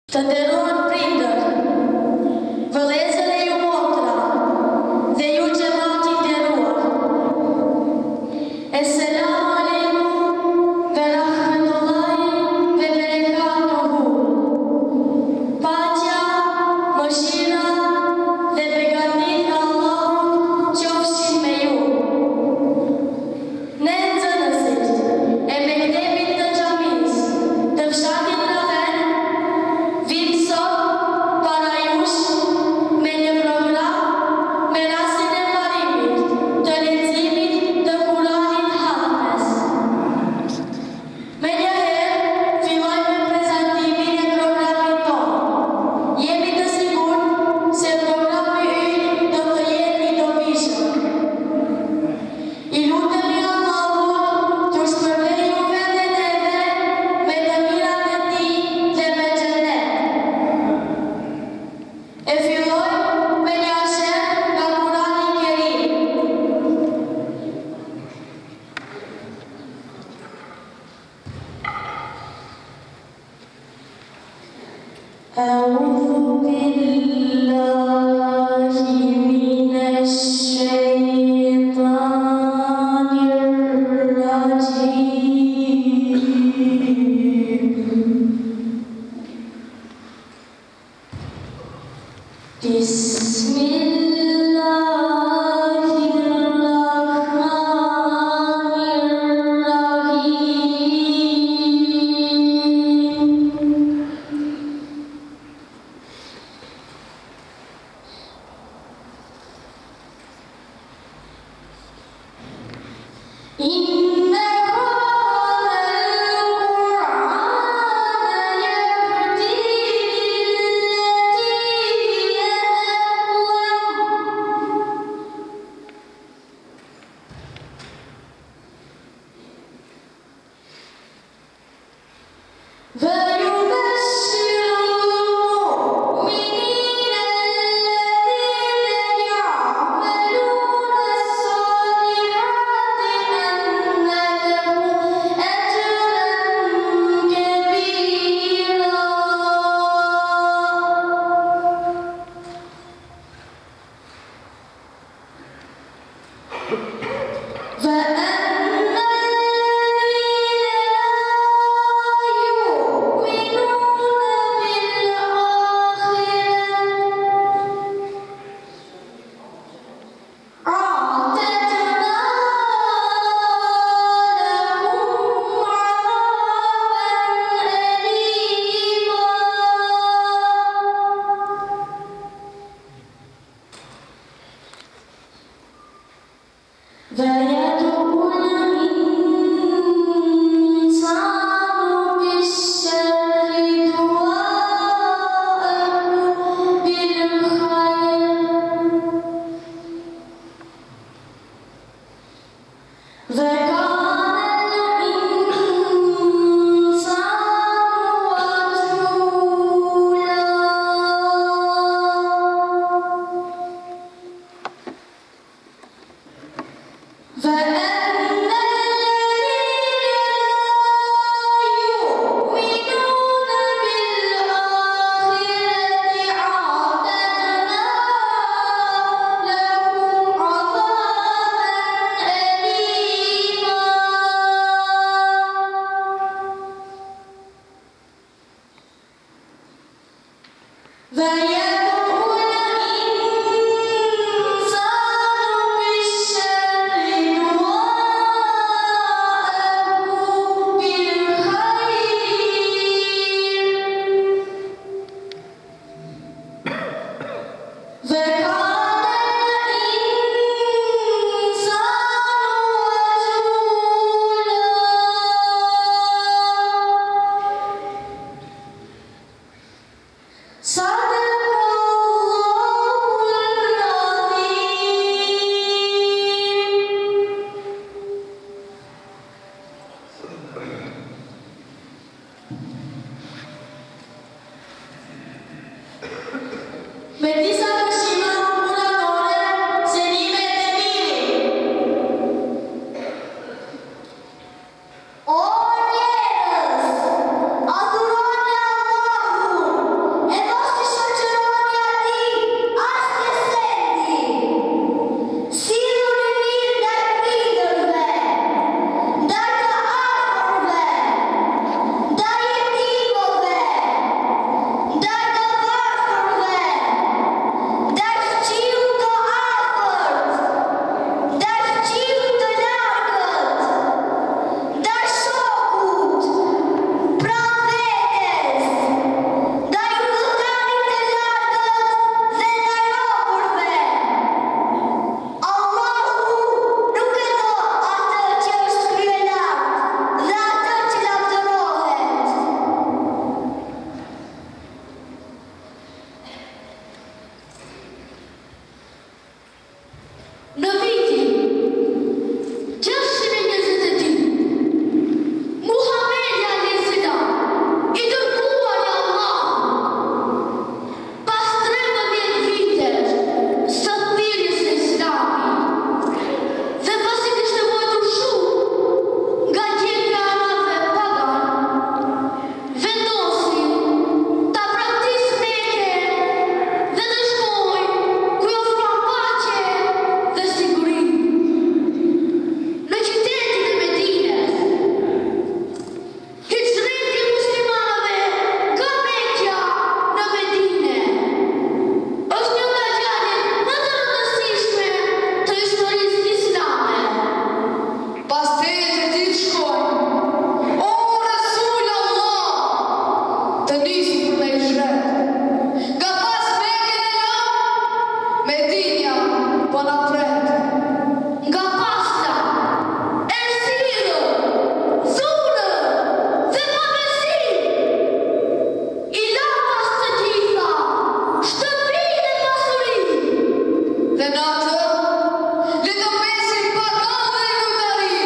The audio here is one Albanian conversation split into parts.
Të nderuar prindër, vëllezër e ju motra, dhe ju xhamati i nderuar. Esselamu alaikum ve rahmetullahi ve berekatuhu. Paqja, mëshira dhe begatit e Allahut qofshin me ju. Ne nxënësit e mektebit të xhamisë të fshatit Raven vim sot para jush me një program me rastin e parimit të leximit të Kuranit Hafez. Menjëherë filloj me prezantimin e programit tonë. Jemi të sigurt se programi ynë do të jetë i dobishëm. I lutemi Allahut të shpërbej juve dhe neve me të mirat e tij dhe me xhenet. E filloj me një asher nga Kurani i Kerim. أعوذ بالله من الشيطان الرجيم بسم الله الرحمن الرحيم إن هذا القرآن يهدي للتي هي أقوم ويبشر المؤمنين الذين يعملون الصالحات أن لهم أجرا كبيرا فأما الذين لا يؤمنون بالآخرة أعتدنا لهم عذابا أليما فيدعو الإنسان بالشر دعاءه بالخير وكان الإنسان عجولا فأما الذين لا يؤمنون بالآخرة أعتدنا لهم عذابا أليما فيدعو الإنسان بالشر دعاءه Dhe në atë, le të besim pagan dhe lutari,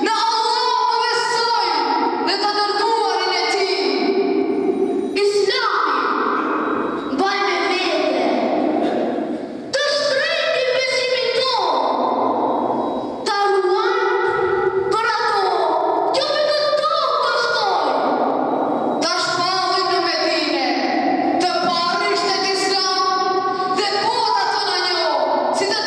në Allah po besojmë dhe të dërguarin e Tij. Islami mbaj me vete të shtrejti besimin tonë, ta ruajmë për ato që me të tokë të shtojmë. Ta shpallim në Medine, të parishtet Islam dhe bota të na njohë, si të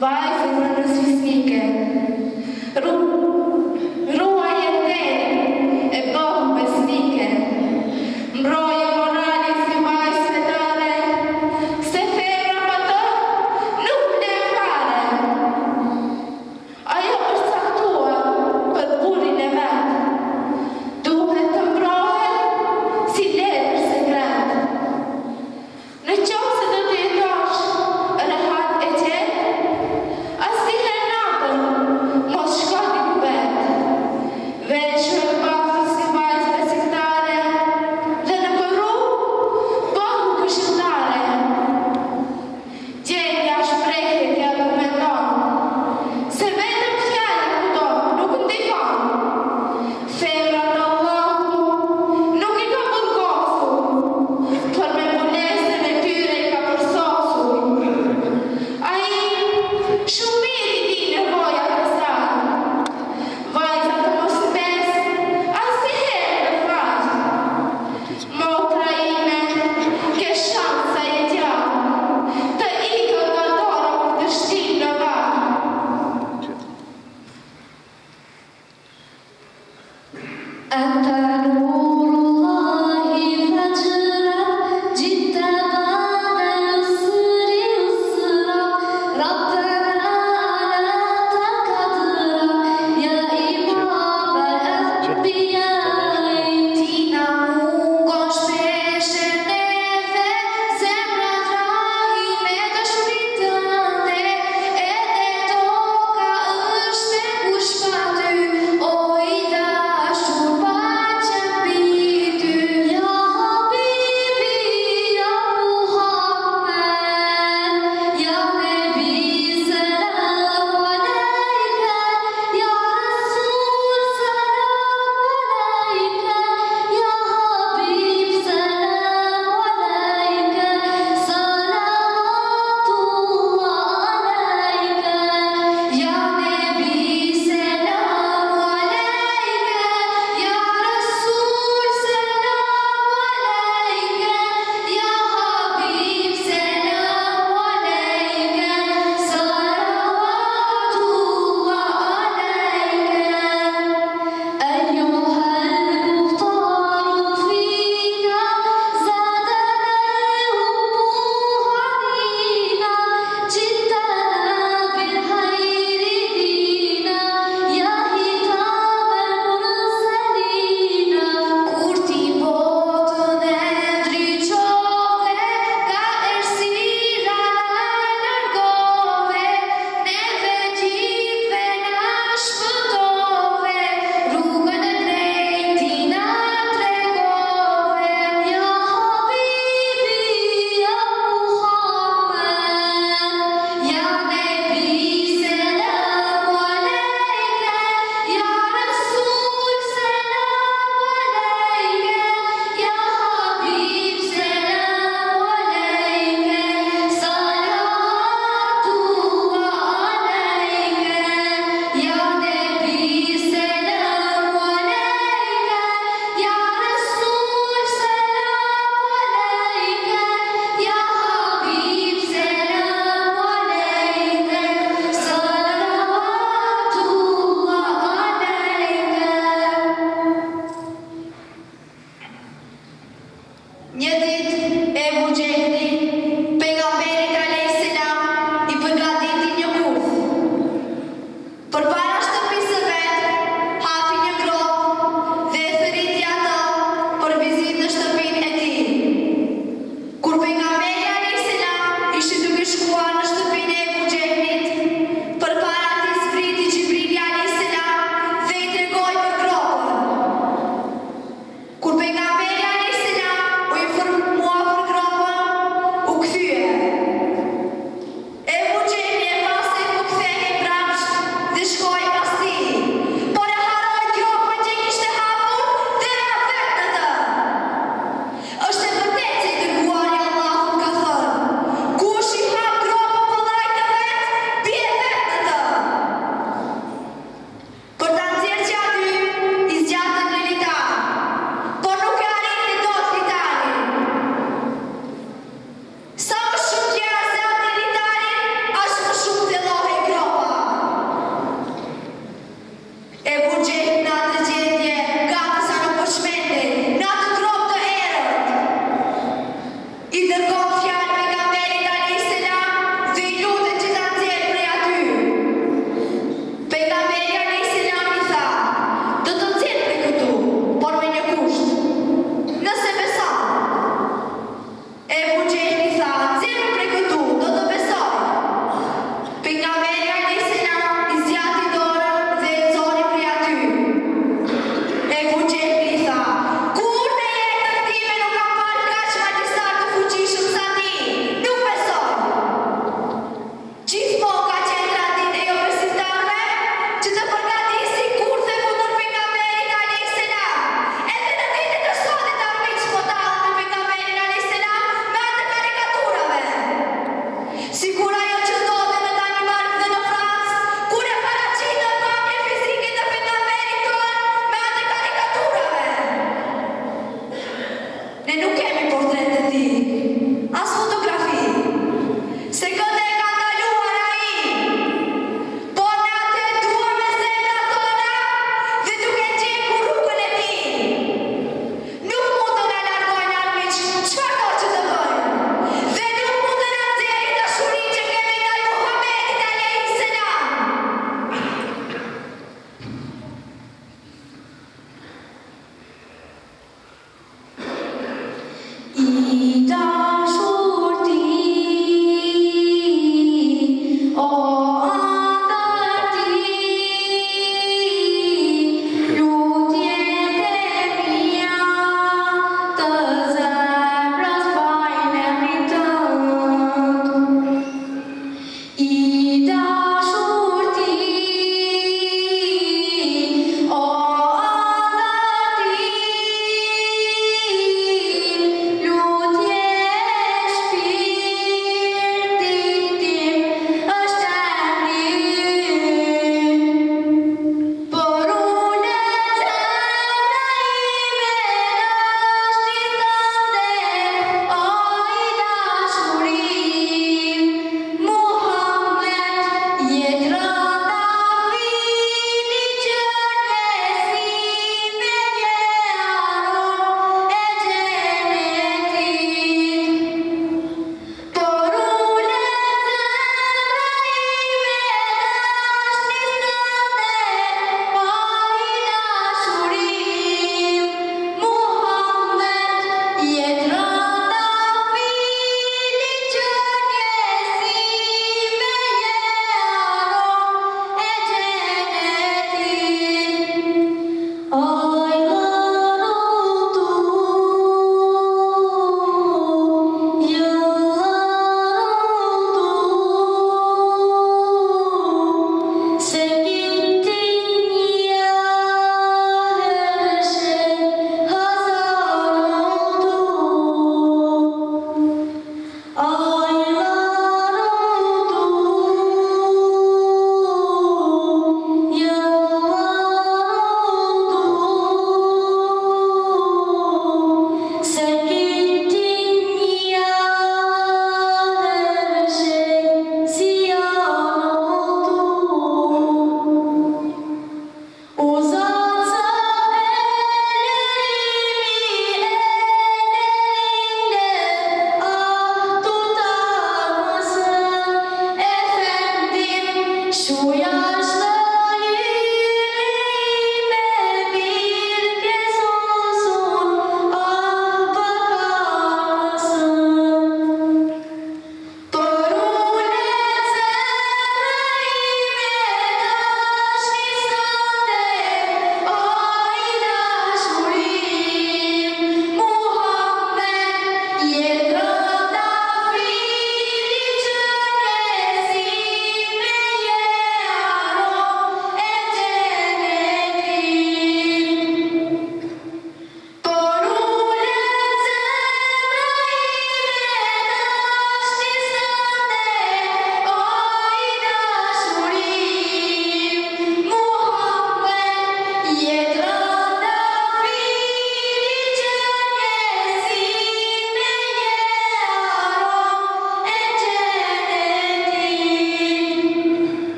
vajzën në nësvisnike. Ruaj e te e bëhë besnike. Mbroje morali si vajzë fetare, se femra për të nuk ne fare. Ajo është saktuar për burin e vetë. Duhet të mbrohet si letër sekret. Në qofë se do të jetosh rehat e qenë, asnjëherë natën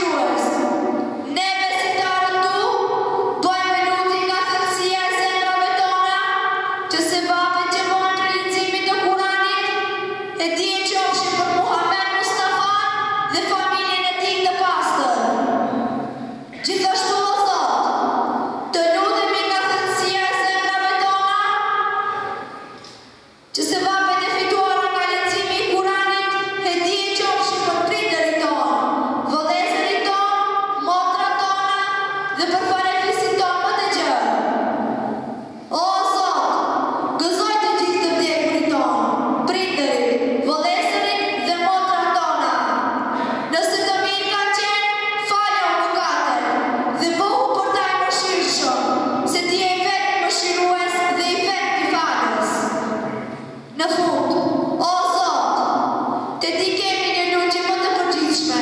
mëshirues, ne besimtarët tu, dojmë me luti nga thellësia e zemrave tona, që sebapet që bojnë për leximit të Kuranit, e dinë qofshin për Muhammed Mustafa dhe familjen e tij të pastër. Gjithashtu o thot, të lutemi nga thellësia e zemrave tona, që sebapet e fituara nga leximi i Kuranit, e dinë qofshin për prindërit tonë, vëllezërit tonë, motrat tona dhe për falëfisit tonë më të gjerë. O Zot, gëzoj të gjithë të vdekurit tonë, prindërit, vëllezërit dhe motrat tona. Nëse të mirë ka qenë, falë mëkatet dhe bëhu portaj mëshirshëm, se ti je i vetë mëshirues dhe i vetë i falës. Në fund, o Zot, te ti kemi një lutje më të përgjithshme,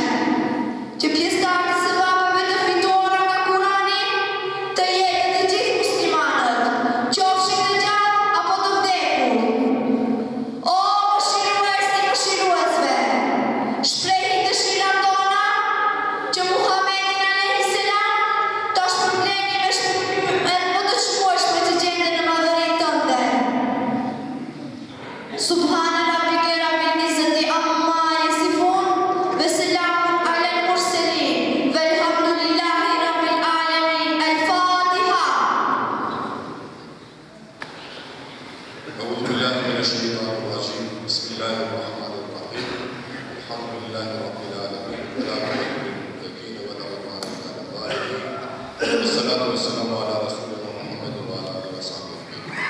që pjesëtarët e sebapeve të fituara nga Kurani të jetë të gjithë muslimanët, qofshin të gjallë apo të vdekur. O mëshirues i mëshiruesve, shprehi dëshirat tona që Muhamedit alayhis salam ta shpërbleni me shpërblimet më të shkueshme që gjenden në madhërinë tënde. Subhana rabbike rabbil izzati amma yasifun wa salamun alal mursalin walhamdulillahi rabbil alamin. Al-Fatiha. أعوذ بالله من الشيطان الرجيم بسم الله الرحمن الرحيم الحمد لله رب العالمين ولا عقبة للمتقين ولا عدوان إلا على الظالمين والصلاة والسلام على رسولنا محمد وعلى آله وصحبه أجمعين.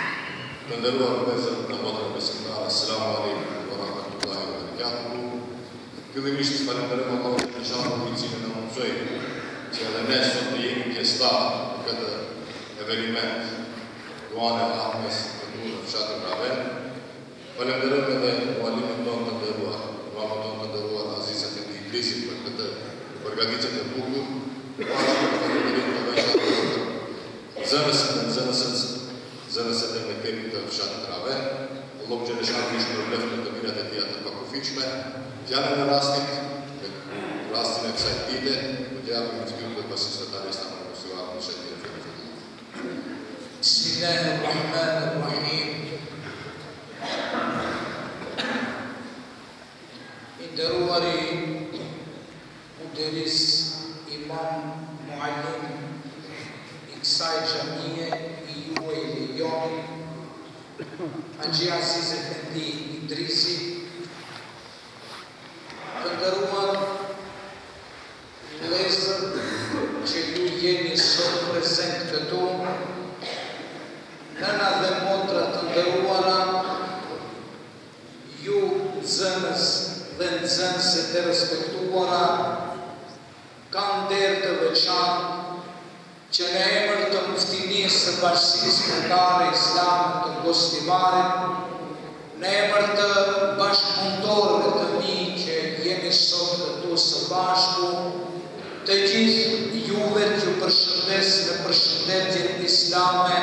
Të nderuar vëllezër dhe motra besimtarë, Assalamu alaikum wa rahmatullahi wa barakatuh. Fillimisht falenderoj Allahun për shëndetin e cilin na mundsoi që edhe ne sot të jemi pjesëtar në këtë eveniment duan e Ahmes në fshatin Raven. Falenderojmë edhe mualimin tonë të nderuar, imamën tonë të nderuar Azizat e Idrisit për këtë përgatitje të bukur. Falenderojmë të zënësit e me kemi të fshatit Raven. Allahu xhaleshan ishte përbleft në të mirat e tija të pakufitshme. Fjalën e rastin e kësaj dite, do t'ja japim të gjithë dhe pasi sotari sa më mësuar në shetin e fillit. Bismillahirrahmanirrahim. I nderuari muderis, imam, muallim i kësaj xhamie, i juaj dhe joni, Haxhi Aziz Efendi Idrisi, të nderuar vëllezër që ju jeni sot prezent këtu, nëna dhe motra të nderuara, ju zënës dhe nxënëse të respektuara, kanë nder të veçantë që në emër të muftinisë së Bashkisë Kombëtare Islame të Kosovës, në emër të bashkëpunëtorëve të mi që jemi sot këtu së bashku, të gjithë juve t'ju përshëndes në përshëndetjen islame.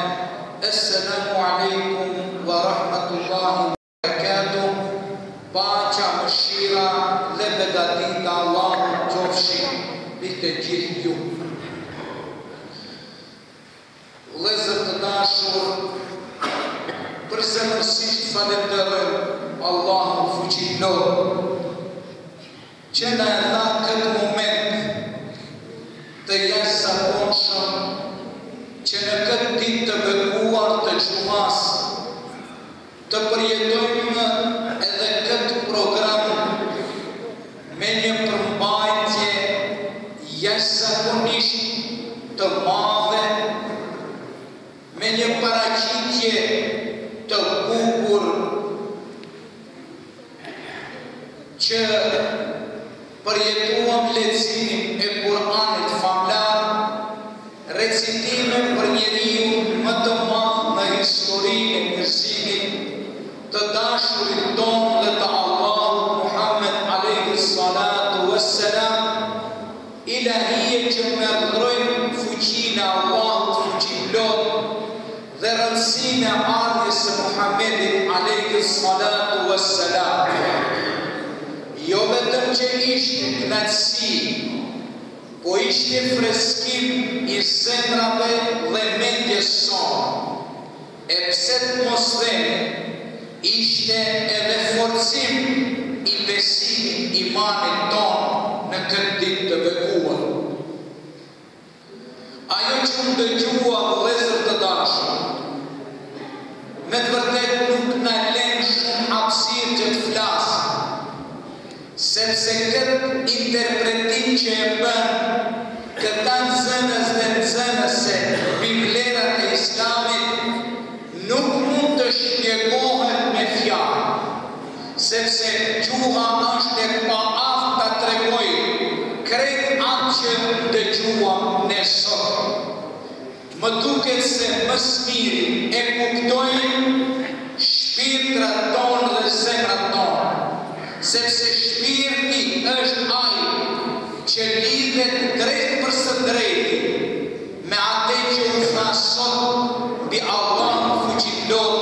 Assalamu alaikum wa rahmatullahi wa barakatuh. Paqja, mëshira dhe begatita Allahut qofshin mbi të gjithë ju. Vëllezër të dashur, përzemërsisht falenderojmë Allahun fuqiplot që na e dha këtë moment të jashtëzakonshëm që në këtë ditë të bekuar të xumas të përjetojmë edhe këtë program me një përmbajtje jashtëzakonisht të madhe, me një paraqitje të bukur që përjetuam leximin e Kur'anit famlar, recitime për njeriu më të madh në historinë e njerëzimit, të dashurit tonë dhe të Allahut Muhammed alayhi salatu wassalam, ilahije që me ndrojnë fuqinë e Allahut fuqiplot dhe rëndësinë e ardhjes së Muhammedit alayhi salatu wassalam. Jo vetëm që ishte knatësi po ishte freskim I zemrave dhe mendjes sonë. E pse të mos themi, ishte edhe forcim I besimit imanit tonë në këtë ditë të bekuar. Ajo që më dëgjua vëllezër të dashur, me të vërtet nuk na lën shumë hapësirë që të flasim, sepse këtë interpretim që e bën këta nxënës dhe nxënëse mbi vlerat e Islamit nuk mund të shpjegohet me fjalë, sepse gjuha është e paaftë ta tregojë krejt atë që dëgjuam ne sot. Më duket se më smiri e kuptojnë shpirtrat tonë dhe zemrat tonë, sepse shpirti është ai që lidhet drejt për së drejti me atë që u tha sot mbi Allahun fuqiplot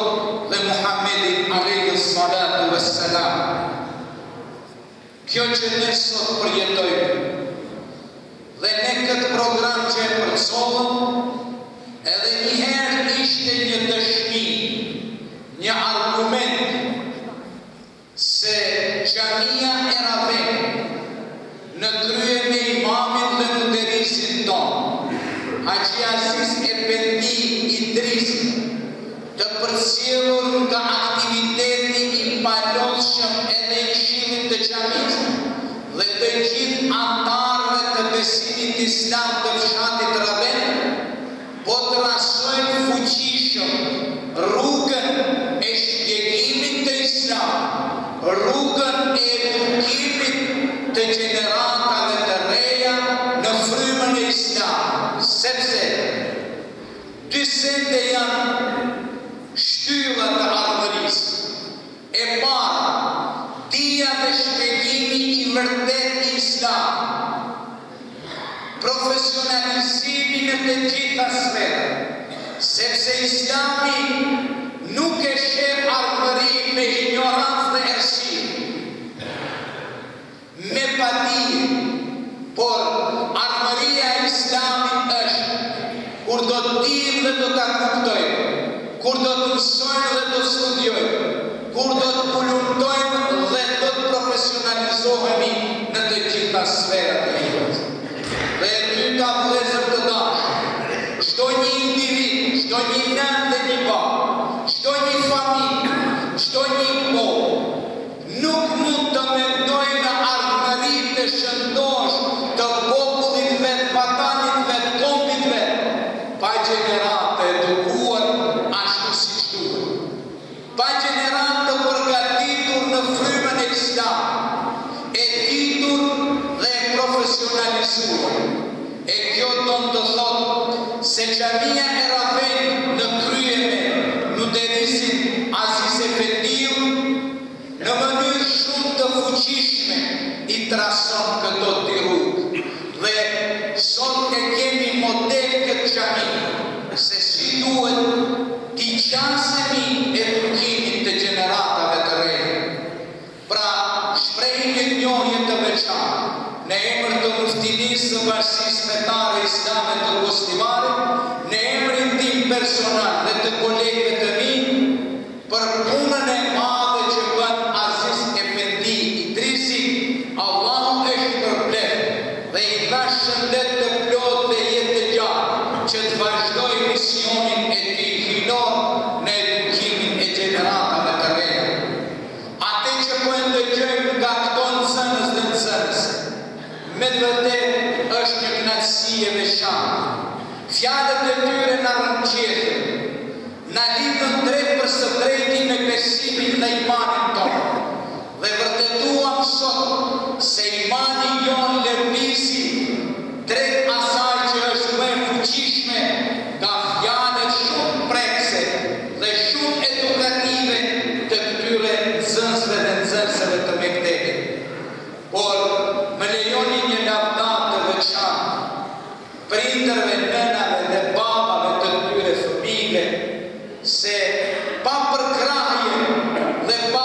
dhe Muhammedin alayhi salatu wassalam. Kjo që ne sot përjetojmë dhe ne këtë program që e përcollëm, edhe njëherë ishte një dëshmi, një argument se xhamia e Raven në krye me imamin dhe muderisin tonë, Haxhi Aziz Efendi Idrisi, të përcjellur nga aktiviteti I palodhshëm edhe I këshillit të xhamisë dhe të gjithë antarëve të besimit islam të fshatit Raven, po të rasojnë fuqishëm rrugën e shpjegimit të islam, rrugën e edukimit të gjeneratave të reja në frymën e islam, sepse dy sende janë shtyllat të ardhërisë. E para, dija dhe shpjegimi I vërtet I islam, profesionalizimi në të gjitha sferat, sepse Islami nuk e sheh ardhërinë me ignorancë dhe errësi, me padije, por ardhëria e Islamit është kur do të dijmë dhe do ta kuptojmë, kur do të mësojmë dhe do të studiojmë, kur do të kulumtojmë dhe do të profesionalizohemi në të gjitha sferat e jetës. Dhe e dyta vëllezër të dashur, çdo një individ, çdo një nën dhe një babë, çdo një familje, çdo një popël nuk mund të mendojë në ardhmëri të shëndosh të popullit vet, patanit vet, kombit vet, pa gjenerat të edukuar ashtu siç duhet, pa gjenerat të përgatitur në frymën e Islam, e ditur dhe e profesionalizuar. E kjo don të thotë se xhamia e Raven në krye me muderisin Aziz Efendiu në mënyrë shumë të fuqishme I trason këto dy rrugë. Dhe sot e kemi model këtë xhami, se si duhet t'i qasemi edukimin të gjeneratave të reja. Pra, shprehim një njohje të veçantë në emër të muftinisë së Bashkisë Fetare Islame të Kosovës, në emrin tim personal dhe të kolegëve të mi, për punën e madhe që bën Aziz Efendi Idrisi, Allahu e shpërblet dhe I dha shëndet të plot dhe jetë të gjatë që të vazhdoj misionin e tij hyjnor në edukimin e gjeneratave të reja. Atë që po e ndëgjojmë nga këto nxënës dhe nxënëse, me të vërtet është një kënaqësi e veçantë. Fjalët e tyre na rrënqetën, na lidhën drejt për së drejti me besimin dhe imanin tonë. Dhe vërtetuam sot se imani jon lëvizë drejt asaj që është më e fuqishme nga fjalët shumë prekse dhe shumë edukative të këtyre nxënësve dhe nxënëseve të mektebit. Por më lejoni një lavdat të veçantë prindërve, nënave dhe babave të këtyre fëmijëve, se pa përkrahje dhe pa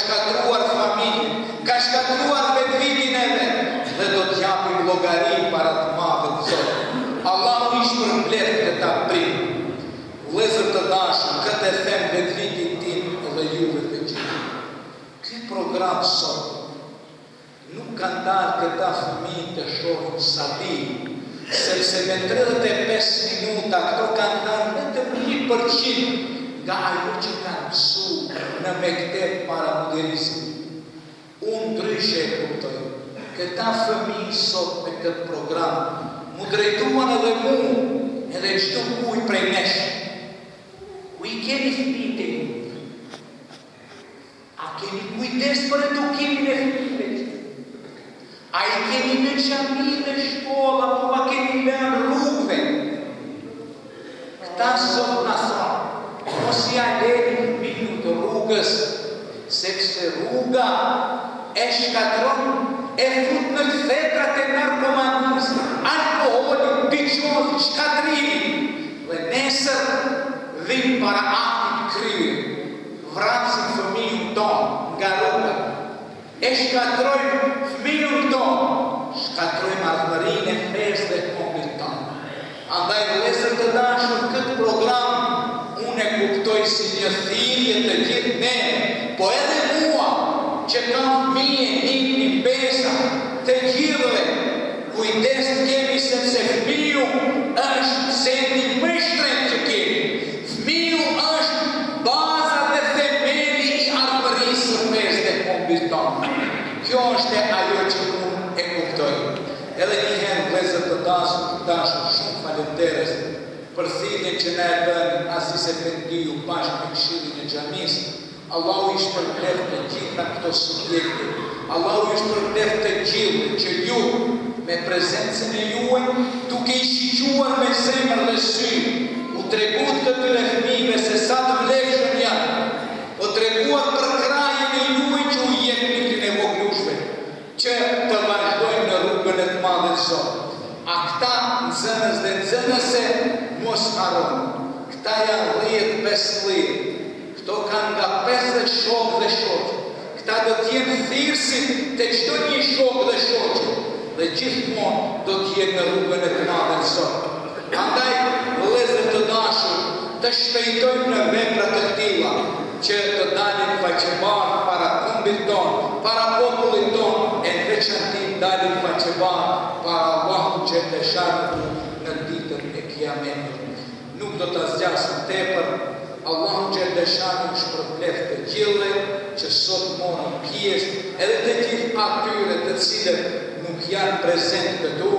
shkatruar familjen, ka shkatruar vetëvitin e vet dhe do t'japim llogari para të madhët Zot. Allahu i shpërblet këta prind. Vëllezër të dashur, këtë e them vetëvitin tim dhe juve të gjithë. Ky program sot nuk kanë dalë këta fëmijë të shohin sabi, sepse me 35 minuta këto kanë dalë vetëm 1% nga ajo që kanë mësu në mektep para moderizmit. Unë ndryshe e kuptoj. Këta fëmijë sot me këtë program mu drejtuan edhe mu edhe çdo kuj prej nesh. Ku i keni fëmijët e ju? A keni kujdes për edukimin e fëmijëve? A i keni në xhami dhe shkolla, apo ma keni lënë rrugëve? Këta sot na thonë, mos ja leni fëmijën të rrugës, sepse rruga e shkatron, e fut në thekrat e narkomanisë, alkoholit, biçosit, shkatrimin, dhe nesër vim para aktit krye, vrasin fëmijën tonë nga rruga, e shkatrojmë fëmijën tonë, shkatrojmë ardhmërinë e fesë dhe kombit tonë. Andaj vëllezër të dashur, këtë program unë e kuptoj si një thirrje të gjithë ne, po edhe mua që kam fëmijë, nikni, besa, të gjithëve, kujdes të kemi sepse fëmiu është sendi më i shtrenjtë që kemi. Fëmiu është baza dhe themeli i ardhmërisë së fesë dhe kombit tonë. Kjo është ajo që unë e kuptoj. Edhe një herë vëllezër të dashur, shumë falënderes për thirrjen që na e bën Aziz Efendiu bashkë me këshillin e xhamisë. Allahu i shpërblet të gjitha këto subjekte. Allahu i shpërblet të gjithë që ju me prezencën e juaj, duke i shiquar me zemër dhe sy, u treguat këtyre fëmijëve se sa të vlefshëm janë, u treguat për krajen e juaj që u jepni këtyre voglushve, që të vazhdojnë në rrugën e të madhe Zot. A këta nxënës dhe nxënëse mos harroni. Këta janë 10-15. Këto kanë nga 50 shokë dhe shoqë. Këta do t'jenë thirrësit të çdo një shokë dhe shoqë. Dhe gjithmonë do t'jenë në rrugën e të madhe Zot. Andaj, vëllezër të dashur, të shpejtojmë në vepra të tilla, që të dalin faqebar para kombit tonë, para popullit tonë, e në veçantim dalin faqebar para Allahut xheleshanë në ditën e Kiametit. Nuk do ta zgjasim tepër. Allahu xheleshanë shpërblet të gjithëve që sot morën pjesë, edhe të gjithë atyre të cilët nuk janë prezent këtu,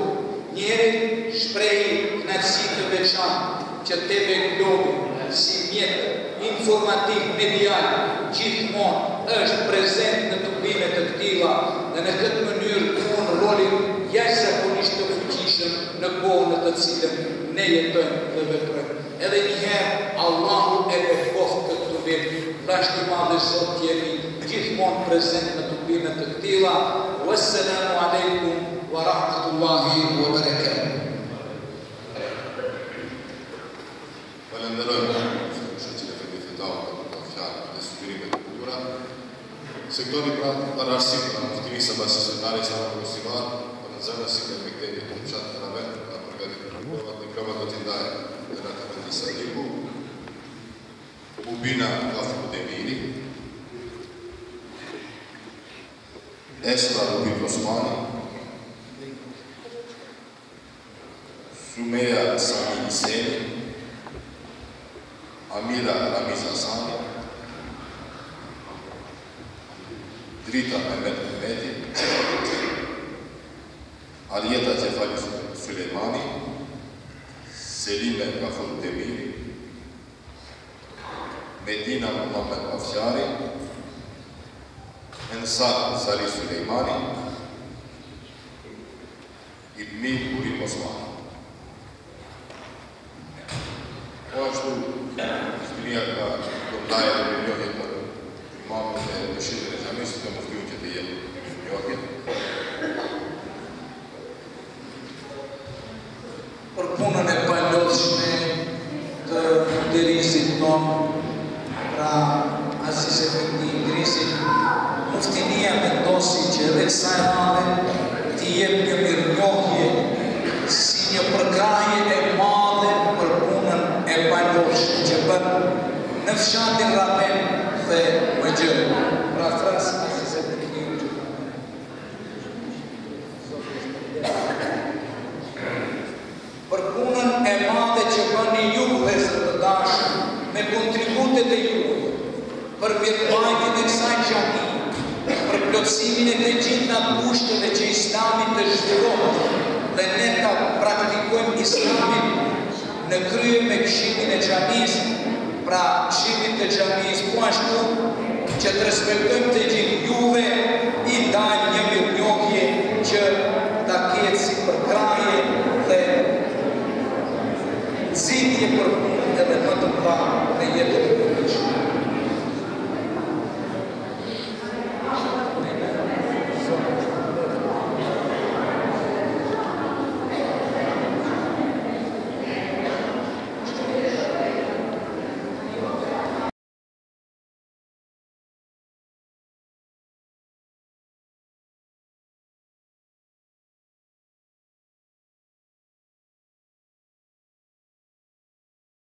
njeri shprehi kënaqësi të veçantë që TV Globi si mjet informativ medial gjithmonë është prezent në tubime të këtilla dhe në këtë mënyrë unë rolin jashtëzakonisht të fuqishëm në kohën në të cilën ne jetojmë dhe veprojmë. Edhe njëherë Allahu e bekoft këtë tubim, dashni madhe Zot jemi gjithmonë prezent në tubime të këtilla. Wassalamu alaikum wa rahmatullahi wa barakatuh. Falenderojmë shoqërinë e Feditau për fjalët dhe sugjerimet e kultura. Sektori pararësimit të muftimisë së bashkësisë së musliman, për nxënësit e mektebit të fshatit të Raven, ka përgatitur diplomat do t'i ndajë dhe nga Kamendis Sadiku, Mubina Kafu Demiri, Esra Rubin Osmani, Sumeja Sani Iseni, Amira Ramiz Hasani, Drita Mehmet Mehmeti, Arieta Cefali Sulejmani, Selime Kafur Demiri, Medina Muhammed Afshari, Ensar Sali Sulejmani, Ibni Burim Osmani. Po ashtu, Shqinia ka këndaj e milionit për imamët e Këshillin e Xhamisë të muftiun që të jetë njohjet. Për punën e palodhshme të derisit tonë, pra Aziz Efendi Idrisit, fshatin Rapen dhe më gjërë. Pra frasë, se të një që për punën e madhe që bëni ju, vëllezër të dashur, me kontributet e ju, për mirëmbajtjen e kësaj xhamie, për plotësimin e të gjitha kushteve që Islami të zhvillohet dhe ne ta praktikojmë Islamin në krye me këshillin e xhamisë, pra këshillin të xhamisë, po ashtu që të respektojmë të gjithë juve